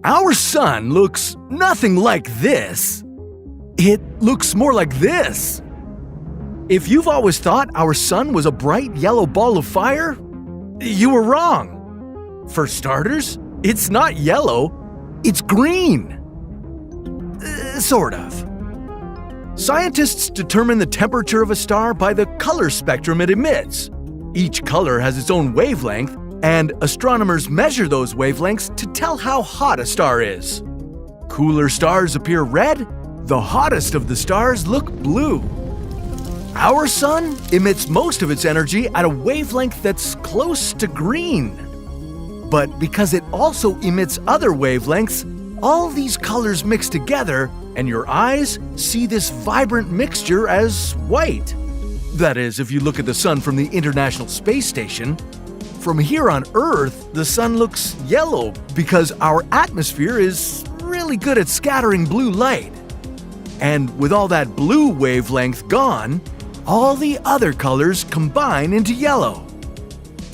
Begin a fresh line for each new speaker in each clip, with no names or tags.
Our sun looks nothing like this. It looks more like this. If you've always thought our sun was a bright yellow ball of fire, you were wrong. For starters, it's not yellow, it's green. Sort of. Scientists determine the temperature of a star by the color spectrum it emits. Each color has its own wavelength, and astronomers measure those wavelengths to tell how hot a star is. Cooler stars appear red, the hottest of the stars look blue. Our sun emits most of its energy at a wavelength that's close to green. But because it also emits other wavelengths, all these colors mix together and your eyes see this vibrant mixture as white. That is, if you look at the sun from the International Space Station. From here on Earth, the sun looks yellow because our atmosphere is really good at scattering blue light. And with all that blue wavelength gone, all the other colors combine into yellow.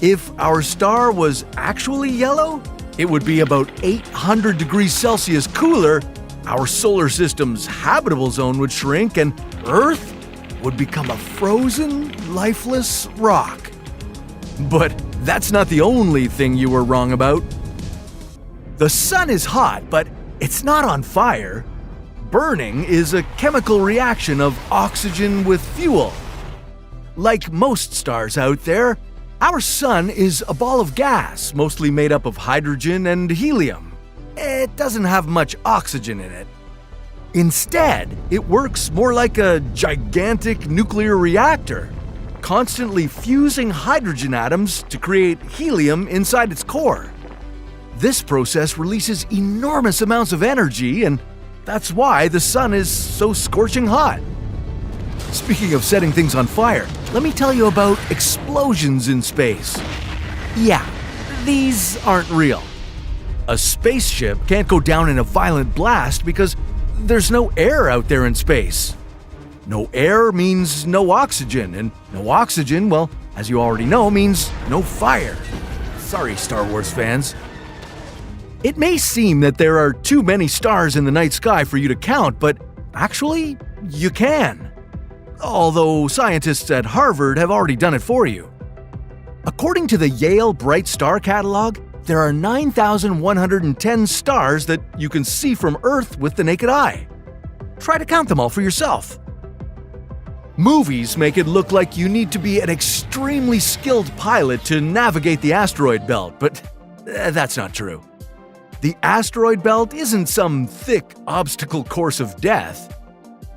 If our star was actually yellow, it would be about 800 degrees Celsius cooler, our solar system's habitable zone would shrink, and Earth would become a frozen, lifeless rock. But that's not the only thing you were wrong about. The sun is hot, but it's not on fire. Burning is a chemical reaction of oxygen with fuel. Like most stars out there, our sun is a ball of gas, mostly made up of hydrogen and helium. It doesn't have much oxygen in it. Instead, it works more like a gigantic nuclear reactor, constantly fusing hydrogen atoms to create helium inside its core. This process releases enormous amounts of energy, and that's why the sun is so scorching hot. Speaking of setting things on fire, let me tell you about explosions in space. Yeah, these aren't real. A spaceship can't go down in a violent blast because there's no air out there in space. No air means no oxygen, and no oxygen, well, as you already know, means no fire. Sorry, Star Wars fans. It may seem that there are too many stars in the night sky for you to count, but actually, you can. Although scientists at Harvard have already done it for you. According to the Yale Bright Star Catalog, there are 9,110 stars that you can see from Earth with the naked eye. Try to count them all for yourself. Movies make it look like you need to be an extremely skilled pilot to navigate the asteroid belt, but that's not true. The asteroid belt isn't some thick obstacle course of death.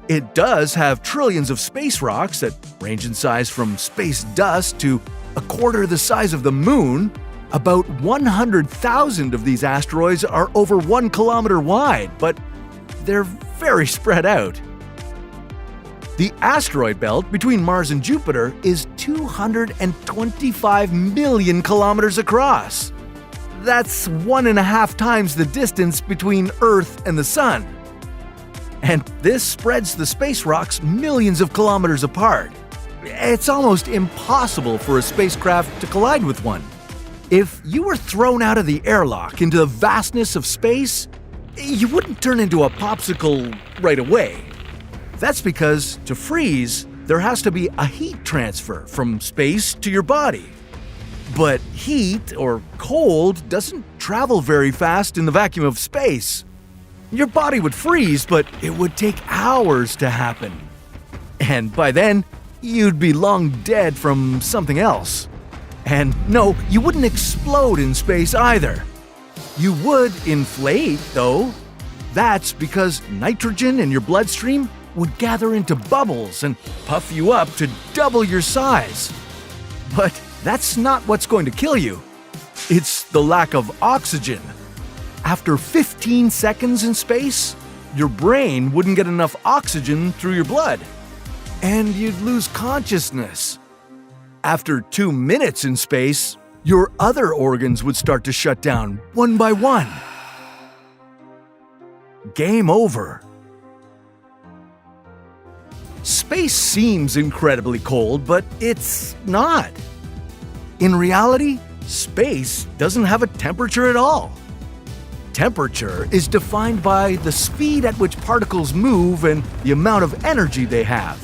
It does have trillions of space rocks that range in size from space dust to a quarter the size of the moon. About 100,000 of these asteroids are over 1 kilometer wide, but they're very spread out. The asteroid belt between Mars and Jupiter is 225 million kilometers across. That's 1.5 times the distance between Earth and the Sun. And this spreads the space rocks millions of kilometers apart. It's almost impossible for a spacecraft to collide with one. If you were thrown out of the airlock into the vastness of space, you wouldn't turn into a popsicle right away. That's because, to freeze, there has to be a heat transfer from space to your body. But heat, or cold, doesn't travel very fast in the vacuum of space. Your body would freeze, but it would take hours to happen. And by then, you'd be long dead from something else. And no, you wouldn't explode in space either. You would inflate, though. That's because nitrogen in your bloodstream would gather into bubbles and puff you up to double your size. But that's not what's going to kill you. It's the lack of oxygen. After 15 seconds in space, your brain wouldn't get enough oxygen through your blood, and you'd lose consciousness. After 2 minutes in space, your other organs would start to shut down one by one. Game over. Space seems incredibly cold, but it's not. In reality, space doesn't have a temperature at all. Temperature is defined by the speed at which particles move and the amount of energy they have.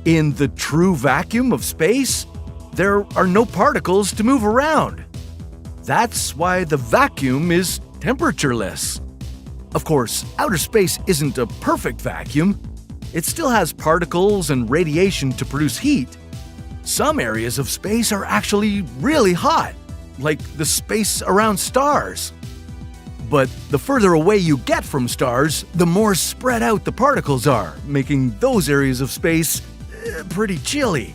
In the true vacuum of space, there are no particles to move around. That's why the vacuum is temperatureless. Of course, outer space isn't a perfect vacuum. It still has particles and radiation to produce heat. Some areas of space are actually really hot, like the space around stars. But the further away you get from stars, the more spread out the particles are, making those areas of space pretty chilly.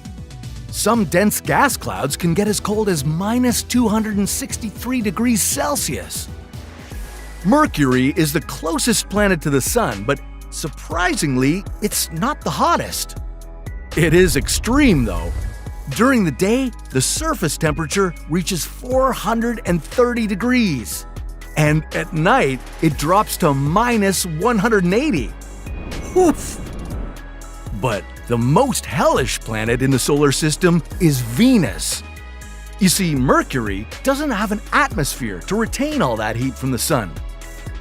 Some dense gas clouds can get as cold as minus 263 degrees Celsius. Mercury is the closest planet to the Sun, but surprisingly, it's not the hottest. It is extreme, though. During the day, the surface temperature reaches 430 degrees. And at night, it drops to minus 180. Oof! But the most hellish planet in the solar system is Venus. You see, Mercury doesn't have an atmosphere to retain all that heat from the sun.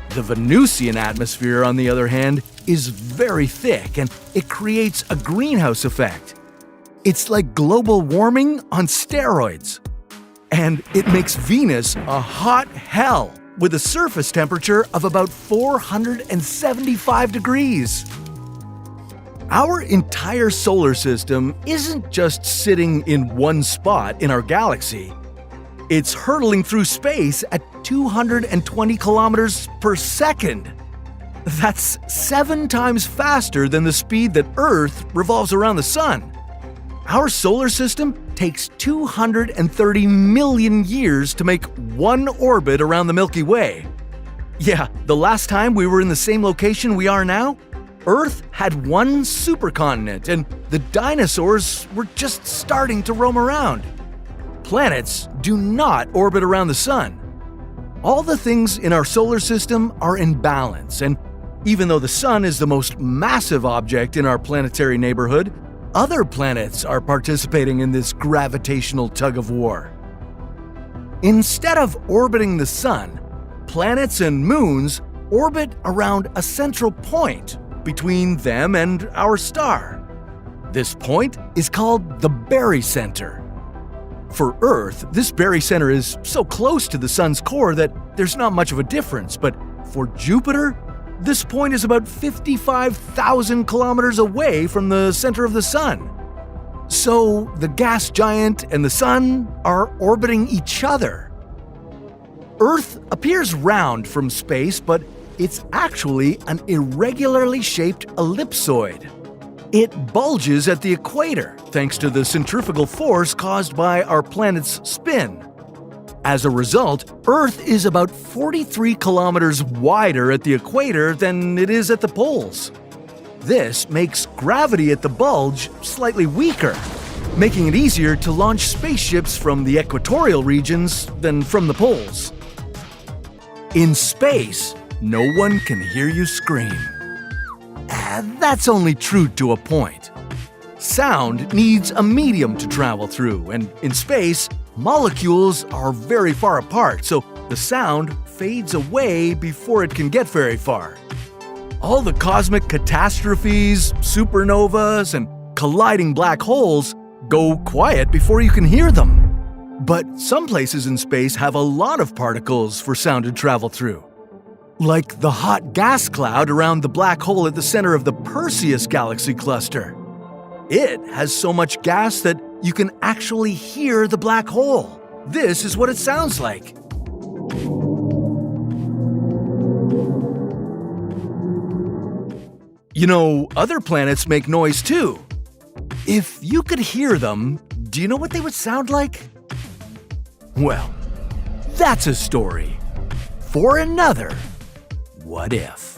The Venusian atmosphere, on the other hand, is very thick and it creates a greenhouse effect. It's like global warming on steroids. And it makes Venus a hot hell with a surface temperature of about 475 degrees. Our entire solar system isn't just sitting in one spot in our galaxy. It's hurtling through space at 220 kilometers per second. That's 7 times faster than the speed that Earth revolves around the Sun. Our solar system takes 230 million years to make one orbit around the Milky Way. Yeah, the last time we were in the same location we are now, Earth had one supercontinent and the dinosaurs were just starting to roam around. Planets do not orbit around the Sun. All the things in our solar system are in balance, and even though the Sun is the most massive object in our planetary neighborhood, other planets are participating in this gravitational tug-of-war. Instead of orbiting the Sun, planets and moons orbit around a central point between them and our star. This point is called the barycenter. For Earth, this barycenter is so close to the Sun's core that there's not much of a difference, but for Jupiter, this point is about 55,000 kilometers away from the center of the Sun. So the gas giant and the Sun are orbiting each other. Earth appears round from space, but it's actually an irregularly shaped ellipsoid. It bulges at the equator thanks to the centrifugal force caused by our planet's spin. As a result, Earth is about 43 kilometers wider at the equator than it is at the poles. This makes gravity at the bulge slightly weaker, making it easier to launch spaceships from the equatorial regions than from the poles. In space, no one can hear you scream. That's only true to a point. Sound needs a medium to travel through, and in space, molecules are very far apart, so the sound fades away before it can get very far. All the cosmic catastrophes, supernovas, and colliding black holes go quiet before you can hear them. But some places in space have a lot of particles for sound to travel through. Like the hot gas cloud around the black hole at the center of the Perseus galaxy cluster. It has so much gas that you can actually hear the black hole. This is what it sounds like. You know, other planets make noise too. If you could hear them, do you know what they would sound like? Well, that's a story for another What If.